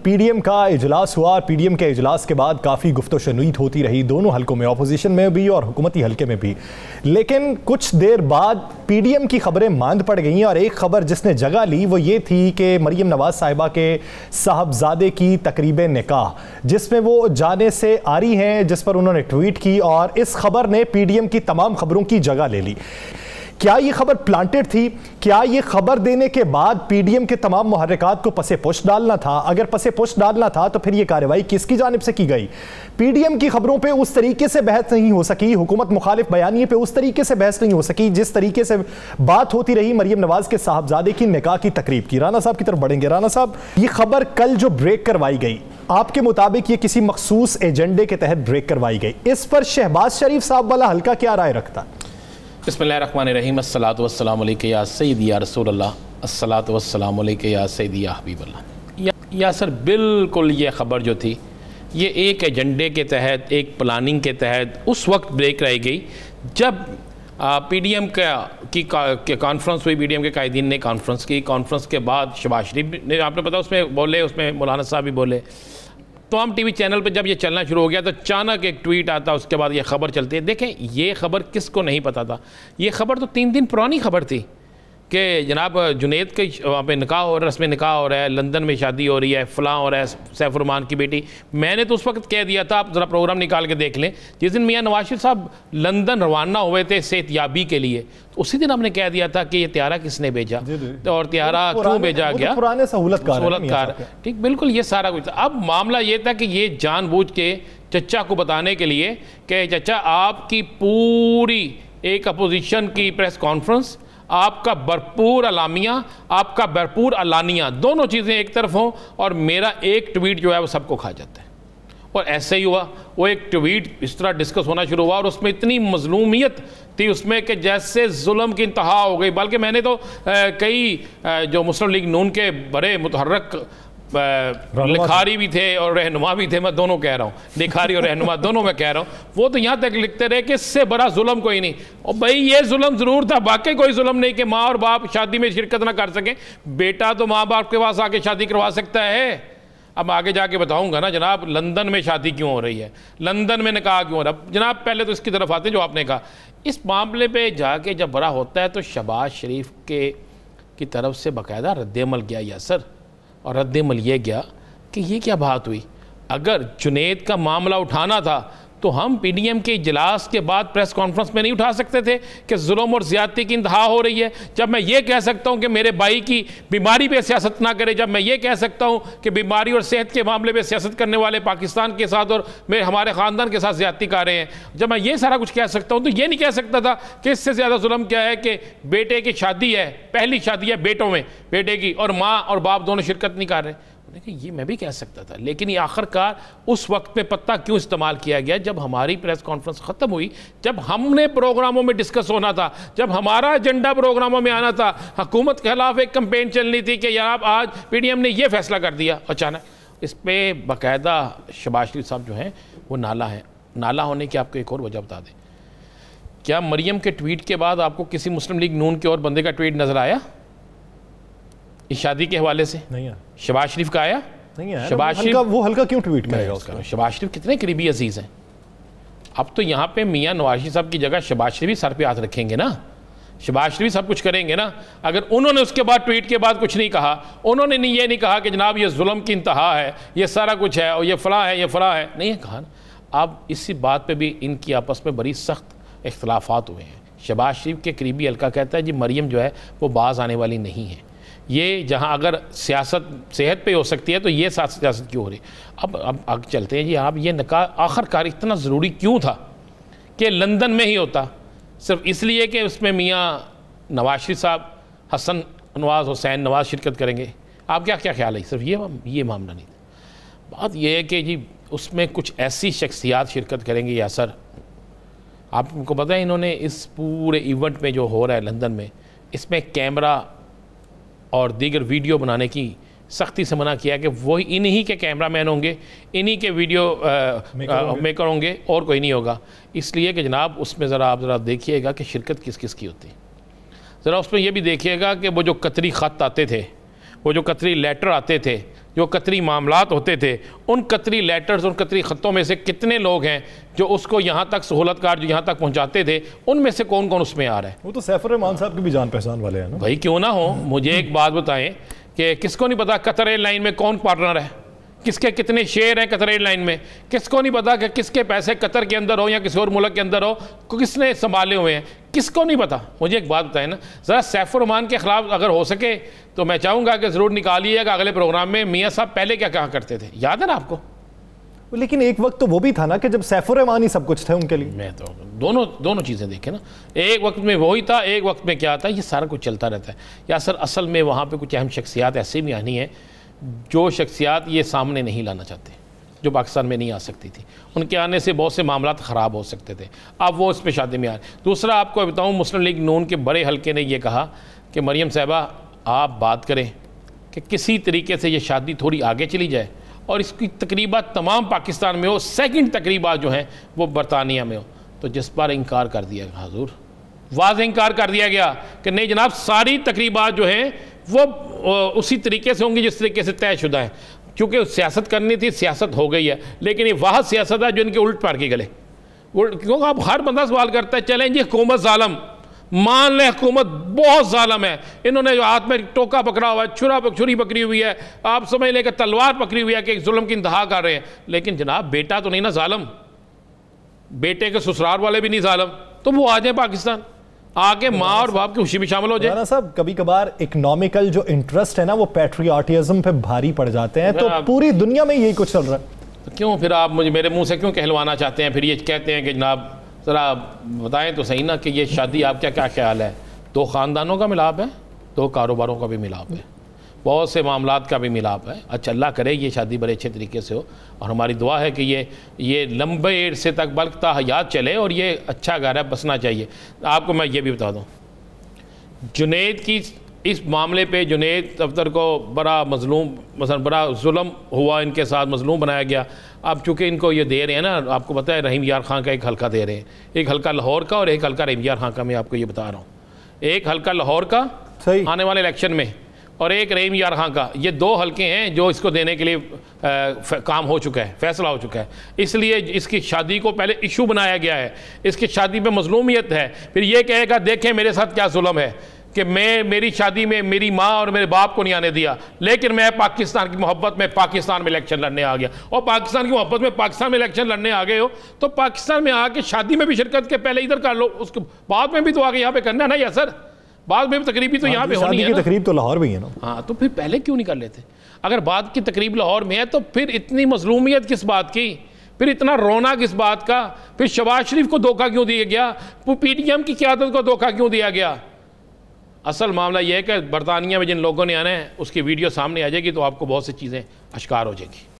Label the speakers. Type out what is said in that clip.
Speaker 1: P D M کا اجلاس ہوا اور پی ڈی ایم کے اجلاس کے بعد کافی گفت و شنید ہوتی رہی دونوں حلقوں میں، اپوزیشن میں بھی اور حکومتی حلقے میں بھی، لیکن کچھ دیر بعد پی ڈی ایم کی خبریں ماند پڑ گئیں اور ایک خبر جس نے جگہ لی وہ یہ تھی کہ مریم نواز صاحبہ کے صاحبزادے کی تقریب نکاح جس میں وہ جانے سے آ رہی ہیں، جس پر انہوں نے ٹویٹ کی اور اس خبر نے پی ڈی ایم کی تمام خبروں کی جگہ لے لی۔ کیا یہ خبر پلانٹڈ تھی؟ کیا یہ خبر دینے کے بعد پی ڈی ایم کے تمام محرکات کو پسے پشت ڈالنا تھا؟ اگر پسے پشت ڈالنا تھا تو پھر یہ کارروائی کس کی جانب سے کی گئی؟ پی ڈی ایم کی خبروں پہ اس طریقے سے بحث نہیں ہو سکی، حکومت مخالف بیانیے پہ اس طریقے سے بحث نہیں ہو سکی جس طریقے سے بات ہوتی رہی مریم نواز کے صاحبزادے کی نکاح کی تقریب کی۔ رانا صاحب کی طرف بڑھیں گے۔ رانا صاحب، یہ خبر کل جو بریک کروائی گئی، آپ کے مطابق یہ کسی مخصوص ایجنڈے کے تحت بریک کروائی گئی، اس پر شہباز شریف صاحب والا حلقہ کیا رائے رکھتا؟
Speaker 2: بسم اللہ الرحمن الرحیم، الصلاۃ والسلام علیکہ یا سیدی یا رسول اللہ، الصلاۃ والسلام علیکہ یا سیدی یا حبیب اللہ۔ یا سر، بالکل یہ خبر جو تھی یہ ایک ایجنڈے کے تحت، ایک پلاننگ کے تحت اس وقت بریک کرائی گئی جب پی ڈی ایم کی کانفرنس ہوئی، پی ڈی ایم کے قائدین نے کانفرنس کی، کانفرنس کے بعد شہباز شریف نے، آپ نے پتا اس میں بولے، اس میں مولانا صاحب بھی بولے، تو ہم ٹی وی چینل پہ جب یہ چلنا شروع ہو گیا تو اچانک ایک ٹویٹ آتا، اس کے بعد یہ خبر چلتی ہے۔ دیکھیں یہ خبر کس کو نہیں پتا تھا، یہ خبر تو 3 دن پرانی خبر تھی کہ جناب جنید کے وہاں پہ نکاح ہو رہا ہے، رسم نکاح ہو رہا ہے، لندن میں شادی ہو رہی ہے، فلاں ہو رہا ہے، سیف الرحمان کی بیٹی۔ میں نے تو اس وقت کہہ دیا تھا، آپ ذرا پروگرام نکال کے دیکھ لیں، جس دن میاں نواز شریف صاحب لندن روانہ ہوئے تھے صحت یابی کے لیے، اسی دن ہم نے کہہ دیا تھا کہ یہ طیارہ کس نے بھیجا اور طیارہ کیوں بھیجا گیا،
Speaker 1: پرانے سہولت کار،
Speaker 2: ٹھیک، بالکل یہ سارا کچھ تھا۔ اب معاملہ یہ تھا کہ یہ جان بوجھ کے چچا کو بتانے کے لیے کہ چچا آپ کی پوری ایک اپوزیشن کی پریس کانفرنس، آپ کا بھرپور اعلامیہ، آپ کا بھرپور اعلانیہ، دونوں چیزیں ایک طرف ہوں اور میرا ایک ٹویٹ جو ہے وہ سب کو کھا جاتا ہے۔ اور ایسے ہی ہوا، وہ ایک ٹویٹ اس طرح ڈسکس ہونا شروع ہوا اور اس میں اتنی مظلومیت تھی اس میں کہ جیسے ظلم کی انتہا ہو گئی۔ بلکہ میں نے تو کئی جو مسلم لیگ نون کے بڑے متحرک لکھاری بھی تھے اور رہنما بھی تھے، میں دونوں کہہ رہا ہوں، لکھاری اور رہنما دونوں میں کہہ رہا ہوں، وہ تو یہاں تک لکھتے رہے کہ اس سے بڑا ظلم کوئی نہیں۔ اور بھائی یہ ظلم ضرور تھا، باقی کوئی ظلم نہیں کہ ماں اور باپ شادی میں شرکت نہ کر سکیں، بیٹا تو ماں باپ کے پاس آ کے شادی کروا سکتا ہے۔ اب آگے جا کے بتاؤں گا نا جناب لندن میں شادی کیوں ہو رہی ہے، لندن میں نکاح کیوں ہو رہا ہے۔ جناب پہلے تو اس کی طرف آتے ہیں جو آپ نے کہا، اس معاملے پہ جا کے جب بڑا ہوتا ہے تو شہباز شریف کی طرف سے باقاعدہ رد عمل گیا یاسر، اور رد عمل یہ گیا کہ یہ کیا بات ہوئی، اگر جنید کا معاملہ اٹھانا تھا تو ہم پی ڈی ایم کے اجلاس کے بعد پریس کانفرنس میں نہیں اٹھا سکتے تھے کہ ظلم اور زیادتی کی انتہا ہو رہی ہے؟ جب میں یہ کہہ سکتا ہوں کہ میرے بھائی کی بیماری پہ سیاست نہ کرے، جب میں یہ کہہ سکتا ہوں کہ بیماری اور صحت کے معاملے پہ سیاست کرنے والے پاکستان کے ساتھ اور ہمارے خاندان کے ساتھ زیادتی کر رہے ہیں، جب میں یہ سارا کچھ کہہ سکتا ہوں تو یہ نہیں کہہ سکتا تھا کہ اس سے زیادہ ظلم کیا ہے کہ بیٹے کی شادی ہے، پہلی شادی ہے بیٹوں میں بیٹے کی، اور ماں اور باپ دونوں شرکت نہیں کر رہے۔ دیکھیں یہ میں بھی کہہ سکتا تھا، لیکن یہ آخر کار اس وقت میں پتہ کیوں استعمال کیا گیا جب ہماری پریس کانفرنس ختم ہوئی، جب ہم نے پروگراموں میں ڈسکس ہونا تھا، جب ہمارا ایجنڈا پروگراموں میں آنا تھا، حکومت کے خلاف ایک کمپین چلنی تھی کہ یار آج پی ڈی ایم نے یہ فیصلہ کر دیا اچانک، اس پہ باقاعدہ شہباز شریف صاحب جو ہیں وہ نالا ہے۔ نالا ہونے کی آپ کو ایک اور وجہ بتا دیں، کیا مریم کے ٹویٹ کے بعد آپ کو کسی مسلم لیگ نون کے اور بندے کا ٹویٹ نظر آیا اس شادی کے حوالے سے؟ نہیں ہے۔ شہباز شریف کا آیا؟ نہیں ہے۔ شہباز شریف وہ حلقہ کیوں ٹویٹ کرے گا؟ شہباز شریف کتنے قریبی عزیز ہیں، اب تو یہاں پہ میاں نواز شریف صاحب کی جگہ شہباز شریف سر پہ ہاتھ رکھیں گے نا، شہباز شریف سب کچھ کریں گے نا۔ اگر انہوں نے اس کے بعد ٹویٹ کے بعد کچھ نہیں کہا، انہوں نے یہ نہیں کہا کہ جناب یہ ظلم کی انتہا ہے، یہ سارا کچھ ہے اور یہ فلاں ہے، یہ فلاں ہے، نہیں کہا نا۔ اب اسی بات پہ بھی ان کی آپس میں بڑی سخت اختلافات ہوئے ہیں۔ شہباز شریف کے قریبی حلقہ کہتا ہے جی مریم جو ہے وہ باز آنے والی نہیں ہے، یہ جہاں اگر سیاست صحت پہ ہو سکتی ہے تو یہ سیاست کیوں ہو رہی؟ اب آگے چلتے ہیں جی، آپ یہ نکاح آخر کار اتنا ضروری کیوں تھا کہ لندن میں ہی ہوتا؟ صرف اس لیے کہ اس میں میاں نواز شریف صاحب، حسن نواز، حسین نواز شرکت کریں گے؟ آپ کیا خیال ہے؟ صرف یہ معاملہ نہیں تھا، بات یہ ہے کہ جی اس میں کچھ ایسی شخصیات شرکت کریں گے یاسر، آپ کو پتہ ہے انہوں نے اس پورے ایونٹ میں جو ہو رہا ہے لندن میں، اس میں کیمرہ اور دیگر ویڈیو بنانے کی سختی سے منع کیا کہ وہی انہی کے کیمرہ مین ہوں گے، انہی کے ویڈیو میکر ہوں گے، اور کوئی نہیں ہوگا۔ اس لیے کہ جناب اس میں آپ ذرا دیکھیے گا کہ شرکت کس کس کی ہوتی ہے، ذرا اس میں یہ بھی دیکھیے گا کہ وہ جو قطری خط آتے تھے، وہ جو قطری لیٹر آتے تھے، جو قطری معاملات ہوتے تھے، ان قطری لیٹرز، ان قطری خطوں میں سے کتنے لوگ ہیں جو اس کو یہاں تک سہولت کار جو یہاں تک پہنچاتے تھے، ان میں سے کون کون اس میں آ رہا ہے؟
Speaker 1: وہ تو سیف الرحمان صاحب کی بھی جان پہچان والے ہیں نا
Speaker 2: بھائی، کیوں نہ ہو. مجھے ایک بات بتائیں کہ کس کو نہیں پتا قطر ایئر لائن میں کون پارٹنر ہے، کس کے کتنے شیئر ہیں قطر ایئر لائن میں؟ کس کو نہیں پتا کہ کس کے پیسے قطر کے اندر ہو یا کسی اور ملک کے اندر ہو، کس نے سنبھالے ہوئے ہیں؟ کس کو نہیں پتا؟ مجھے ایک بات بتائیں نا ذرا. سیف الرحمان کے خلاف اگر ہو سکے تو میں چاہوں گا کہ ضرور نکالیے گا اگلے پروگرام میں میاں صاحب پہلے کیا کہا کرتے تھے. یاد ہے نا آپ کو؟
Speaker 1: لیکن ایک وقت تو وہ بھی تھا نا کہ جب سیف الرحمان ہی سب کچھ تھے ان کے لیے.
Speaker 2: میں تو دونوں چیزیں دیکھیں نا. ایک وقت میں وہی تھا، ایک وقت میں کیا تھا. یہ سارا کچھ چلتا رہتا ہے. یا سر اصل میں وہاں پہ کچھ اہم شخصیات ایسی بھی آنی ہیں جو شخصیات یہ سامنے نہیں لانا چاہتے، جو پاکستان میں نہیں آ سکتی تھی. ان کے آنے سے بہت سے معاملات خراب ہو سکتے تھے. اب وہ اس پہ شادی میں آئے. دوسرا آپ کو بتاؤں، مسلم لیگ نون کے بڑے حلقے نے یہ کہا کہ مریم صاحبہ آپ بات کریں کہ کسی طریقے سے یہ شادی تھوڑی آگے چلی جائے اور اس کی تقریبات تمام پاکستان میں ہو، سیکنڈ تقریبات جو ہیں وہ برطانیہ میں ہو. تو جس پر انکار کر دیا گیا، حضور واضح انکار کر دیا گیا کہ نہیں جناب، ساری تقریبات جو ہیں وہ اسی طریقے سے ہوں گی جس طریقے سے طے شدہ ہیں. کیونکہ سیاست کرنی تھی، سیاست ہو گئی ہے، لیکن یہ واحد سیاست ہے جو ان کے الٹ پڑ کے گلے. کیونکہ اب ہر بندہ سوال کرتا ہے چلیں جی حکومت ظالم، مان لیں حکومت بہت ظالم ہے، انہوں نے جو ہاتھ میں ٹوکا پکڑا ہوا ہے، چھری پکڑی ہوئی ہے، آپ سمجھ لیں کہ تلوار پکڑی ہوئی ہے کہ ایک ظلم کی انتہا کر رہے ہیں. لیکن جناب بیٹا تو نہیں نا ظالم، بیٹے کے سسرال والے بھی نہیں ظالم. تو وہ آ جائیں پاکستان، آگے ماں اور باپ کی خوشی میں شامل ہو جائے.
Speaker 1: رانا صاحب کبھی کبھار اکنامیکل جو انٹرسٹ ہے نا وہ پیٹریاٹزم پہ بھاری پڑ جاتے ہیں. تو پوری دنیا میں یہی کچھ چل رہا ہے.
Speaker 2: کیوں پھر آپ مجھے میرے منہ سے کیوں کہلوانا چاہتے ہیں؟ پھر یہ کہتے ہیں کہ جناب ذرا بتائیں تو صحیح نا کہ یہ شادی آپ کیا خیال ہے؟ دو خاندانوں کا ملاپ ہے، دو کاروباروں کا بھی ملاپ ہے، بہت سے معاملات کا بھی ملاپ ہے. اچھا اللہ کرے یہ شادی بڑے اچھے طریقے سے ہو، اور ہماری دعا ہے کہ یہ لمبے عرصے تک بلکہ حیات چلے اور یہ اچھا گھر ہے، بسنا چاہیے. آپ کو میں یہ بھی بتا دوں، جنید کی اس معاملے پہ جنید افطر کو بڑا مظلوم، مثلا بڑا ظلم ہوا ان کے ساتھ، مظلوم بنایا گیا. اب چونکہ ان کو یہ دے رہے ہیں نا، آپ کو پتہ ہے رحیم یار خان کا ایک حلقہ دے رہے ہیں، ایک حلقہ لاہور کا اور ایک حلقہ رحیم یار خان کا. میں آپ کو یہ بتا رہا ہوں، ایک حلقہ لاہور کا آنے والے الیکشن میں اور ایک رحیم یار خان کا. یہ دو حلقے ہیں جو اس کو دینے کے لیے کام ہو چکا ہے، فیصلہ ہو چکا ہے. اس لیے اس کی شادی کو پہلے ایشو بنایا گیا ہے، اس کی شادی پہ مظلومیت ہے. پھر یہ کہے گا دیکھیں میرے ساتھ کیا ظلم ہے کہ میری شادی میں میری ماں اور میرے باپ کو نہیں آنے دیا، لیکن میں پاکستان کی محبت میں پاکستان میں الیکشن لڑنے آ گیا. اور پاکستان کی محبت میں پاکستان میں الیکشن لڑنے آ گئے ہو تو پاکستان میں آ کے شادی میں بھی شرکت کے پہلے ادھر کر لو، اس کے بعد میں بھی تو آگے یہاں پہ کرنا ہے نا. یا سر بعد میں بھی تقریبی تو یہاں پہ ہونی ہے
Speaker 1: شادی کی تقریب تو لاہور بھی ہے نا.
Speaker 2: ہاں تو پھر پہلے کیوں نہیں کر لیتے؟ اگر بعد کی تقریب لاہور میں ہے تو پھر اتنی مظلومیت کس بات کی، پھر اتنا رونا کس بات کا؟ پھر شہباز شریف کو دھوکہ کیوں دیا گیا؟ پی ٹی ایم کی قیادت کو دھوکہ کیوں دیا گیا؟ اصل معاملہ یہ ہے کہ برطانیہ میں جن لوگوں نے آنا ہے اس کی ویڈیو سامنے آ جائے گی تو آپ کو بہت سی چیزیں اشکار ہو جائیں گی.